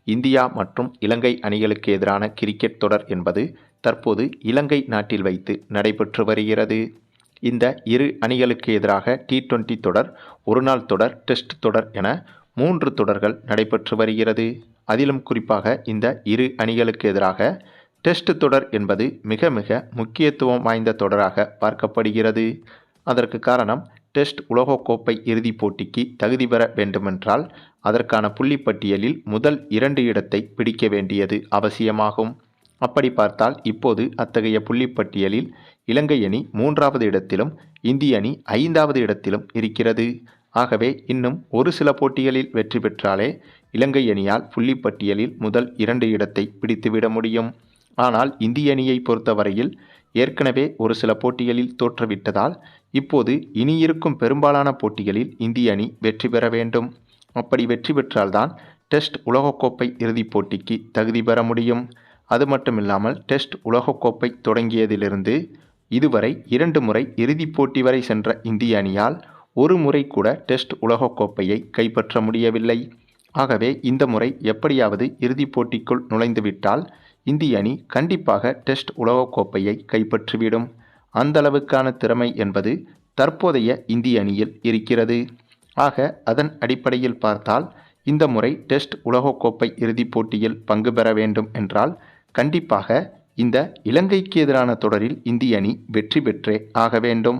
India மற்றும் இலங்கை அணிகளுக்கு எதிரான கிரிக்கெட் தொடர் என்பது தற்போது இலங்கை நாட்டில் வைத்து நடைபெற்று வருகிறது. இந்த இரு அணிகளுக்கு எதிராக T20 தொடர், ஒருநாள் தொடர், டெஸ்ட் தொடர் என 3 தொடர்கள் நடைபெற்று வருகிறது. அதிலும் குறிப்பாக இந்த இரு அணிகளுக்கு எதிராக டெஸ்ட் தொடர் என்பது மிக மிக முக்கியத்துவம் வாய்ந்த தொடராக பார்க்கப்படுகிறது. அதற்கு காரணம், டெஸ்ட் உலகக்கோப்பை இறுதிப் போட்டிக்கு தகுதி பெற வேண்டுமென்றால் அதற்கான புள்ளிப்பட்டியலில் முதல் 2 இடத்தை பிடிக்க வேண்டியது அவசியமாகும். அப்படி பார்த்தால் இப்போது அத்தகைய புள்ளிப்பட்டியலில் இலங்கை அணி 3வது இடத்திலும் இந்திய அணி 5வது இடத்திலும் இருக்கிறது. ஆகவே இன்னும் ஒரு சில போட்டிகளில் வெற்றி பெற்றாலே இலங்கை அணியால் புள்ளிப்பட்டியலில் முதல் 2 இடத்தை பிடித்துவிட முடியும். ஆனால் இந்திய அணியை பொறுத்தவரையில் ஏற்கனவே ஒரு சில போட்டிகளில் தோற்றுவிட்டதால் இப்போது இனியிருக்கும் பெரும்பாலான போட்டிகளில் இந்திய அணி வெற்றி பெற வேண்டும். அப்படி வெற்றி பெற்றால்தான் டெஸ்ட் உலகக்கோப்பை இறுதிப் போட்டிக்கு தகுதி பெற முடியும். அது மட்டுமில்லாமல் டெஸ்ட் உலகக்கோப்பை தொடங்கியதிலிருந்து இதுவரை 2 முறை இறுதிப் போட்டி வரை சென்ற இந்திய அணியால் ஒரு முறை கூட டெஸ்ட் உலகக்கோப்பையை கைப்பற்ற முடியவில்லை. ஆகவே இந்த முறை எப்படியாவது இறுதிப் போட்டிக்குள் நுழைந்துவிட்டால் இந்திய அணி கண்டிப்பாக டெஸ்ட் உலகக்கோப்பையை கைப்பற்றிவிடும். அந்த அளவுக்கான திறமை என்பது தற்போதைய இந்திய அணியில் இருக்கிறது. ஆக அதன் அடிப்படையில் பார்த்தால் இந்த முறை டெஸ்ட் உலகக்கோப்பை இறுதிப் போட்டியில் பங்கு பெற வேண்டும் என்றால் கண்டிப்பாக இந்த இலங்கைக்கு எதிரான தொடரில் இந்திய அணி வெற்றி பெற்றே ஆக வேண்டும்.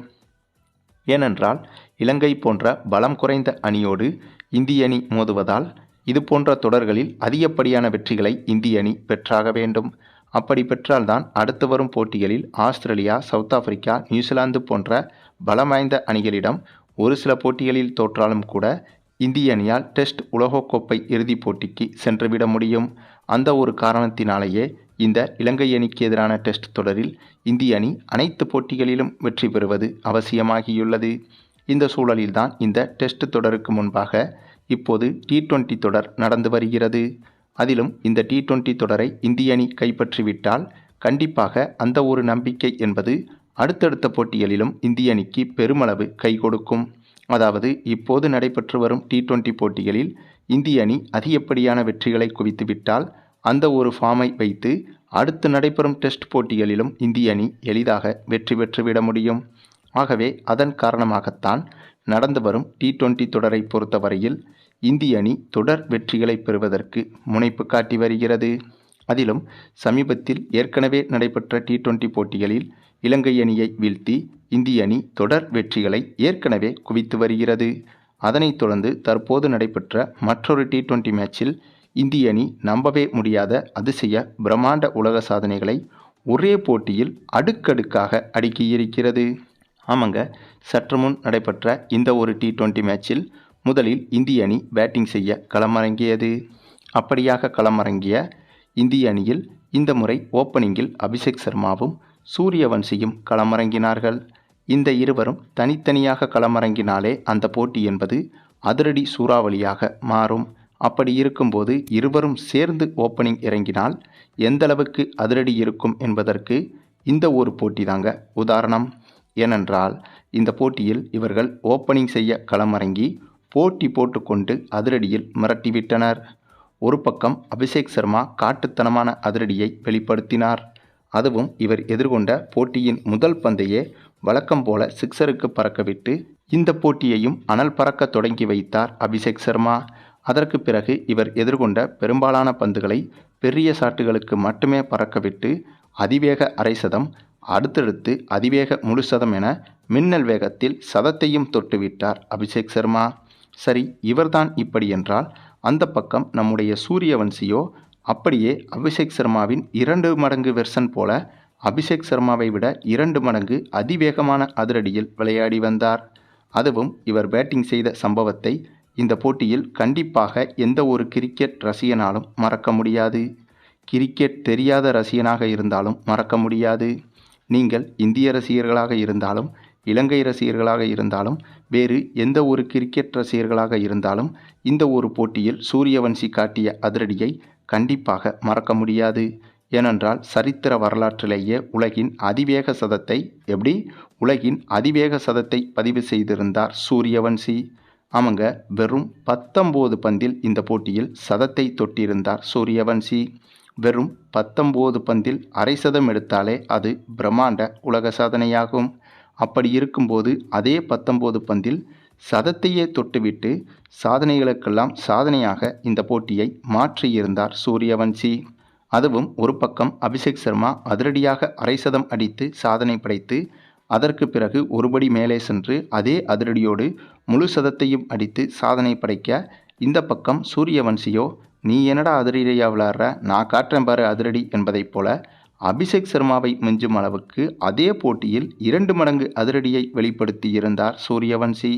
ஏனென்றால் இலங்கை போன்ற பலம் குறைந்த அணியோடு இந்திய அணி மோதுவதால் இது போன்ற தொடர்களில் அதிகப்படியான வெற்றிகளை இந்திய அணி பெற்றாக வேண்டும். அப்படி பெற்றால்தான் அடுத்து வரும் போட்டிகளில் ஆஸ்திரேலியா, சவுத் ஆப்பிரிக்கா, நியூசிலாந்து போன்ற பலம் வாய்ந்த அணிகளிடம் ஒரு சில போட்டிகளில் தோற்றாலும் கூட இந்திய அணியால் டெஸ்ட் உலகக்கோப்பை இறுதிப் போட்டிக்கு சென்றுவிட முடியும். அந்த ஒரு காரணத்தினாலேயே இந்த இலங்கை அணிக்கு எதிரான டெஸ்ட் தொடரில் இந்திய அணி அனைத்து போட்டிகளிலும் வெற்றி பெறுவது அவசியமாகியுள்ளது. இந்த சூழலில்தான் இந்த டெஸ்ட் தொடருக்கு முன்பாக இப்போது T20 தொடர் நடந்து வருகிறது. அதிலும் இந்த T20 தொடரை இந்திய அணி கைப்பற்றிவிட்டால் கண்டிப்பாக அந்த ஒரு நம்பிக்கை என்பது அடுத்தடுத்த போட்டிகளிலும் இந்திய அணிக்கு பெருமளவு கை கொடுக்கும். அதாவது இப்போது நடைபெற்று வரும் T20 போட்டிகளில் இந்திய அணி அதிகப்படியான வெற்றிகளை குவித்துவிட்டால் அந்த ஒரு ஃபார்மை வைத்து அடுத்து நடைபெறும் டெஸ்ட் போட்டிகளிலும் இந்திய அணி எளிதாக வெற்றி பெற்றுவிட முடியும். ஆகவே அதன் காரணமாகத்தான் நடந்து வரும் T20 தொடரை பொறுத்தவரையில் இந்திய அணி தொடர் வெற்றிகளை பெறுவதற்கு முனைப்பு காட்டி வருகிறது. அதிலும் சமீபத்தில் ஏற்கனவே நடைபெற்ற T20 போட்டிகளில் இலங்கை அணியை வீழ்த்தி இந்திய அணி தொடர் வெற்றிகளை ஏற்கனவே குவித்து வருகிறது. அதனைத் தொடர்ந்து தற்போது நடைபெற்ற மற்றொரு T20 மேட்சில் இந்திய அணி நம்பவே முடியாத அதிசய பிரம்மாண்ட உலக சாதனைகளை ஒரே போட்டியில் அடுக்கடுக்காக அடுக்கியிருக்கிறது. ஆமாங்க, சற்று முன் நடைபெற்ற இந்த ஒரு T20 மேட்சில் முதலில் இந்திய அணி பேட்டிங் செய்ய களமிறங்கியது. அப்படியாக களமிறங்கிய இந்திய அணியில் இந்த முறை ஓப்பனிங்கில் அபிஷேக் சர்மாவும் சூரியவன்சியும் களமிறங்கினார்கள். இந்த இருவரும் தனித்தனியாக களமிறங்கினாலே அந்த போட்டி என்பது அதிரடி சூறாவளியாக மாறும். அப்படி இருக்கும்போது இருவரும் சேர்ந்து ஓப்பனிங் இறங்கினால் எந்தளவுக்கு அதிரடி இருக்கும் என்பதற்கு இந்த ஒரு போட்டி தாங்க உதாரணம். ஏனென்றால் இந்த போட்டியில் இவர்கள் ஓப்பனிங் செய்ய களமிறங்கி போட்டி போட்டுக்கொண்டு அதிரடியில் மிரட்டிவிட்டனர். ஒரு பக்கம் அபிஷேக் சர்மா காட்டுத்தனமான அதிரடியை வெளிப்படுத்தினார். அதுவும் இவர் எதிர்கொண்ட போட்டியின் முதல் பந்தையே வழக்கம் போல சிக்ஸருக்கு பறக்கவிட்டு இந்த போட்டியையும் அனல் பறக்க தொடங்கி வைத்தார் அபிஷேக் சர்மா. அதற்கு பிறகு இவர் எதிர்கொண்ட பெரும்பாலான பந்துகளை பெரிய ஷாட்டுகளுக்கு மட்டுமே பறக்கவிட்டு அதிவேக அரை சதம், அடுத்தடுத்து அதிவேக முழு சதம் என மின்னல் வேகத்தில் சதத்தையும் தொட்டுவிட்டார் அபிஷேக் சர்மா. சரி, இவர்தான் இப்படி என்றால் அந்த பக்கம் நம்முடைய சூரியவன்சியோ அப்படியே அபிஷேக் சர்மாவின் 2 மடங்கு வெர்சன் போல அபிஷேக் சர்மாவை விட 2 மடங்கு அதிவேகமான அதிரடியில் விளையாடி வந்தார். அதுவும் இவர் பேட்டிங் செய்த சம்பவத்தை இந்த போட்டியில் கண்டிப்பாக எந்த ஒரு கிரிக்கெட் ரசிகனாலும் மறக்க முடியாது. கிரிக்கெட் தெரியாத ரசிகனாக இருந்தாலும் மறக்க முடியாது. நீங்கள் இந்திய ரசிகர்களாக இருந்தாலும், இலங்கை ரசிகர்களாக இருந்தாலும், வேறு எந்த ஒரு கிரிக்கெட் ரசிகர்களாக இருந்தாலும் இந்த ஒரு போட்டியில் சூரியவன்சி காட்டிய அதிரடியை கண்டிப்பாக மறக்க முடியாது. ஏனென்றால் சரித்திர வரலாற்றிலேயே உலகின் அதிவேக சதத்தை பதிவு செய்திருந்தார் சூரியவன்சி. ஆமாங்க, வெறும் 19 பந்தில் இந்த போட்டியில் சதத்தை தொட்டிருந்தார் சூரியவன்சி. வெறும் 19 பந்தில் அரை சதம் எடுத்தாலே அது பிரம்மாண்ட உலக சாதனையாகும். அப்படி இருக்கும்போது அதே 19 பந்தில் சதத்தையே தொட்டுவிட்டு சாதனைகளுக்கெல்லாம் சாதனையாக இந்த போட்டியை மாற்றியிருந்தார் சூரியவன்சி. அதுவும் ஒரு பக்கம் அபிஷேக் சர்மா அதிரடியாக அரை சதம் அடித்து சாதனை படைத்து, அதற்கு பிறகு ஒருபடி மேலே சென்று அதே அதிரடியோடு முழு சதத்தையும் அடித்து சாதனை படைக்க, இந்த பக்கம் சூரியவன்சியோ நீ என்னடா அதிரடியாக விளையாடுற, நான் காட்டுறேன் பாரு அதிரடி என்பதைப் போல அபிஷேக் சர்மாவை மிஞ்சும் அளவுக்கு அதே போட்டியில் 2 மடங்கு அதிரடியை வெளிப்படுத்தி இருந்தார் சூரியவன்சி.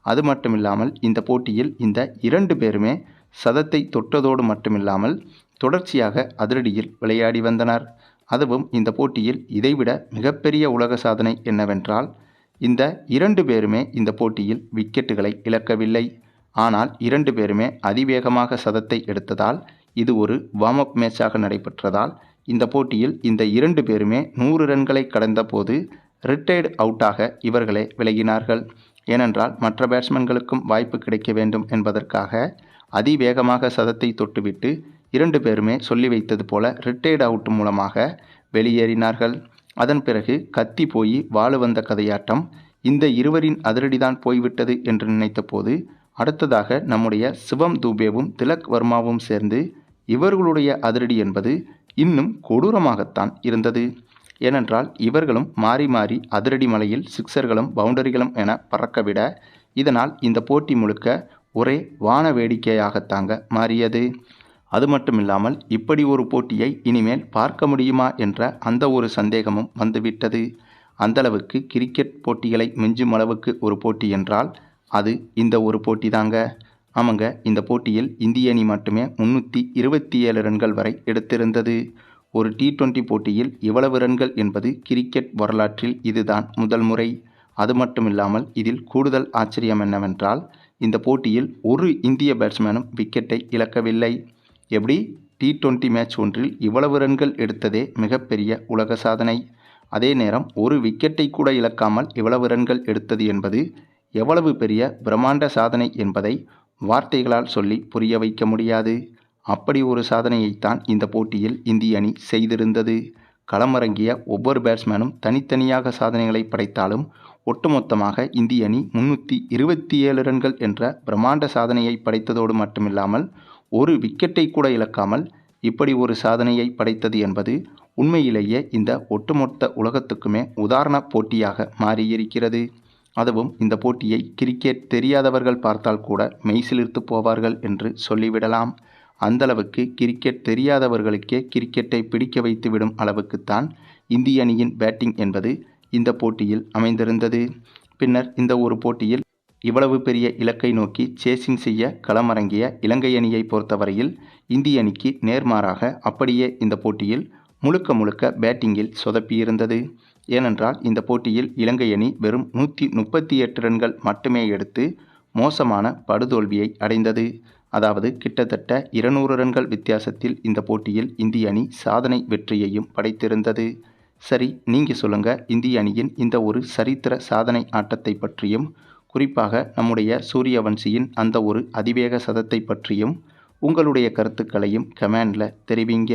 அது மட்டுமில்லாமல் இந்த போட்டியில் இந்த 2 பேருமே சதத்தை தொட்டதோடு மட்டுமில்லாமல் தொடர்ச்சியாக அதிரடியில் விளையாடி வந்தனர். அதுவும் இந்த போட்டியில் இதைவிட மிகப்பெரிய உலக சாதனை என்னவென்றால், இந்த 2 பேருமே இந்த போட்டியில் விக்கெட்டுகளை இழக்கவில்லை. ஆனால் 2 பேருமே அதிவேகமாக சதத்தை எடுத்ததால், இது ஒரு வார்ம் அப் மேட்சாக நடைபெற்றதால், இந்த போட்டியில் இந்த 2 பேருமே 100 ரன்களை கடந்த போது ரிட்டையர்டு அவுட்டாக இவர்களே விலகினார்கள். ஏனென்றால் மற்ற பேட்ஸ்மேன்களுக்கும் வாய்ப்பு கிடைக்க வேண்டும் என்பதற்காக அதிவேகமாக சதத்தை தொட்டுவிட்டு 2 பேருமே சொல்லி வைத்தது போல ரிட்டையர்டு அவுட் மூலமாக வெளியேறினார்கள். அதன் பிறகு கத்தி போய் வாழ வந்த கதையாட்டம் இந்த இருவரின் அதிரடிதான் போய்விட்டது என்று நினைத்த போது, அடுத்ததாக நம்முடைய சிவம் தூபேவும் திலக் வர்மாவும் சேர்ந்து இவர்களுடைய அதிரடி என்பது இன்னும் கொடூரமாகத்தான் இருந்தது. ஏனென்றால் இவர்களும் மாறி மாறி அதிரடி மலையில் சிக்சர்களும் பவுண்டரிகளும் என பறக்கவிட, இதனால் இந்த போட்டி முழுக்க ஒரே வான வேடிக்கையாகத்தாங்க மாறியது. அது மட்டுமில்லாமல் இப்படி ஒரு போட்டியை இனிமேல் பார்க்க முடியுமா என்ற அந்த ஒரு சந்தேகமும் வந்துவிட்டது. அந்தளவுக்கு கிரிக்கெட் போட்டிகளை மிஞ்சும் அளவுக்கு ஒரு போட்டி என்றால் அது இந்த ஒரு போட்டி தாங்க. ஆமாங்க, இந்த போட்டியில் இந்திய அணி மட்டுமே 327 ரன்கள் வரை எடுத்திருந்தது. ஒரு T20 போட்டியில் இவ்வளவு ரன்கள் என்பது கிரிக்கெட் வரலாற்றில் இதுதான் முதல் முறை. அது மட்டுமில்லாமல் இதில் கூடுதல் ஆச்சரியம் என்னவென்றால், இந்த போட்டியில் ஒரு இந்திய பேட்ஸ்மேனும் விக்கெட்டை இழக்கவில்லை. எப்படி T20 மேட்ச் ஒன்றில் இவ்வளவு ரன்கள் எடுத்ததே மிகப்பெரிய உலக சாதனை. அதே நேரம் ஒரு விக்கெட்டை கூட இழக்காமல் இவ்வளவு ரன்கள் எடுத்தது என்பது எவ்வளவு பெரிய பிரம்மாண்ட சாதனை என்பதை வார்த்தைகளால் சொல்லி புரிய வைக்க முடியாது. அப்படி ஒரு சாதனையைத்தான் இந்த போட்டியில் இந்திய அணி செய்திருந்தது. களமிறங்கிய ஒவ்வொரு பேட்ஸ்மேனும் தனித்தனியாக சாதனைகளை படைத்தாலும் ஒட்டுமொத்தமாக இந்திய அணி 327 ரன்கள் என்ற பிரம்மாண்ட சாதனையை படைத்ததோடு மட்டுமில்லாமல் ஒரு விக்கெட்டை கூட இழக்காமல் இப்படி ஒரு சாதனையை படைத்தது என்பது உண்மையிலேயே இந்த ஒட்டுமொத்த உலகத்துக்குமே உதாரண போட்டியாக மாறியிருக்கிறது. அதுவும் இந்த போட்டியை கிரிக்கெட் தெரியாதவர்கள் பார்த்தால் கூட மெய்சிலிர்த்து போவார்கள் என்று சொல்லிவிடலாம். அந்தளவுக்கு கிரிக்கெட் தெரியாதவர்களுக்கே கிரிக்கெட்டை பிடிக்க வைத்துவிடும் அளவுக்குத்தான் இந்திய அணியின் பேட்டிங் என்பது இந்த போட்டியில் அமைந்திருந்தது. பின்னர் இந்த ஒரு போட்டியில் இவ்வளவு பெரிய இலக்கை நோக்கி சேசிங் செய்ய களமிறங்கிய இலங்கை அணியை பொறுத்தவரையில் இந்திய அணிக்கு நேர்மாறாக அப்படியே இந்த போட்டியில் முழுக்க முழுக்க பேட்டிங்கில் சொதப்பியிருந்தது. ஏனென்றால் இந்த போட்டியில் இலங்கை அணி வெறும் 138 ரன்கள் மட்டுமே எடுத்து மோசமான படுதோல்வியை அடைந்தது. அதாவது கிட்டத்தட்ட 200 ரன்கள் வித்தியாசத்தில் இந்த போட்டியில் இந்திய அணி சாதனை வெற்றியையும் படைத்திருந்தது. சரி, நீங்கள் சொல்லுங்கள், இந்திய அணியின் இந்த ஒரு சரித்திர சாதனை ஆட்டத்தை பற்றியும், குறிப்பாக நம்முடைய சூரியவன்சியின் அந்த ஒரு அதிவேக சதத்தை பற்றியும் உங்களுடைய கருத்துக்களையும் கமெண்டில் தெரிவிங்க.